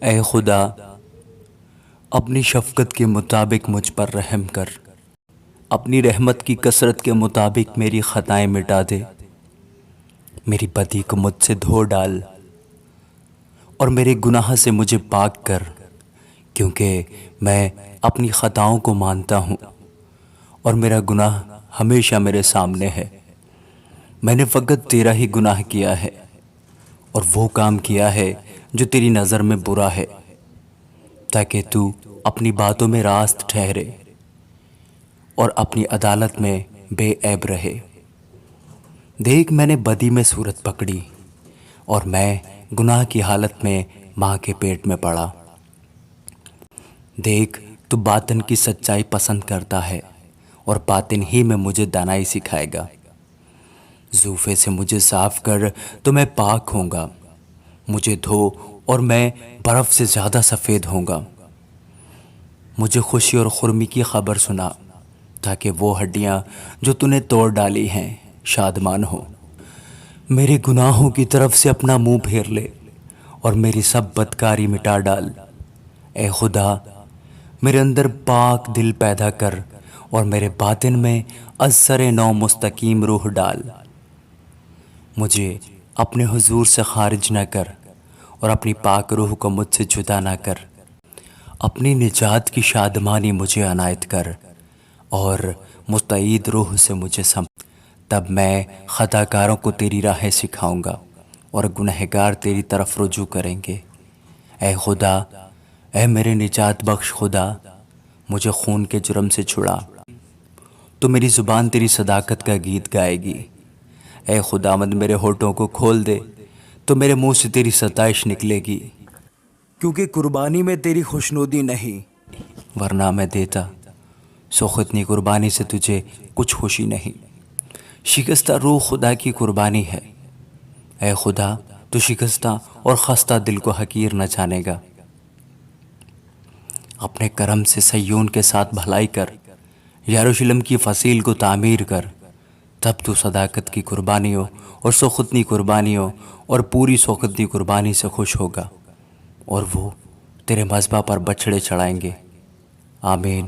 اے خدا، اپنی شفقت کے مطابق مجھ پر رحم کر، اپنی رحمت کی کثرت کے مطابق میری خطائیں مٹا دے، میری بدی کو مجھ سے دھو ڈال اور میرے گناہ سے مجھے پاک کر، کیونکہ میں اپنی خطاؤں کو مانتا ہوں اور میرا گناہ ہمیشہ میرے سامنے ہے۔ میں نے فقط تیرا ہی گناہ کیا ہے اور وہ کام کیا ہے جو تیری نظر میں برا ہے، تاکہ تو اپنی باتوں میں راست ٹھہرے اور اپنی عدالت میں بے عیب رہے۔ دیکھ، میں نے بدی میں صورت پکڑی اور میں گناہ کی حالت میں ماں کے پیٹ میں پڑا۔ دیکھ، تو باطن کی سچائی پسند کرتا ہے اور باطن ہی میں مجھے دانائی سکھائے گا۔ زوفے سے مجھے صاف کر تو میں پاک ہوں گا، مجھے دھو اور میں برف سے زیادہ سفید ہوں گا۔ مجھے خوشی اور خرمی کی خبر سنا، تاکہ وہ ہڈیاں جو تو نے توڑ ڈالی ہیں شادمان ہو۔ میرے گناہوں کی طرف سے اپنا منہ پھیر لے اور میری سب بدکاری مٹا ڈال۔ اے خدا، میرے اندر پاک دل پیدا کر اور میرے باطن میں از سر نو مستقیم روح ڈال۔ مجھے اپنے حضور سے خارج نہ کر اور اپنی پاک روح کو مجھ سے جدا نہ کر۔ اپنی نجات کی شادمانی مجھے عنایت کر اور مستعید روح سے مجھے تب میں خطا کاروں کو تیری راہیں سکھاؤں گا اور گنہگار تیری طرف رجوع کریں گے۔ اے خدا، اے میرے نجات بخش خدا، مجھے خون کے جرم سے چھڑا، تو میری زبان تیری صداقت کا گیت گائے گی۔ اے خداوند، میرے ہونٹوں کو کھول دے تو میرے منہ سے تیری ستائش نکلے گی، کیونکہ قربانی میں تیری خوشنودی نہیں، ورنہ میں دیتا، سو ختنی قربانی سے تجھے کچھ خوشی نہیں۔ شکستہ روح خدا کی قربانی ہے۔ اے خدا، تو شکستہ اور خستہ دل کو حقیر نہ جانے گا۔ اپنے کرم سے صیون کے ساتھ بھلائی کر، یروشلم کی فصیل کو تعمیر کر، تب تو صداقت کی قربانیوں اور سوختنی قربانیوں اور پوری سوختنی قربانی سے خوش ہوگا، اور وہ تیرے مذبح پر بچھڑے چڑھائیں گے۔ آمین۔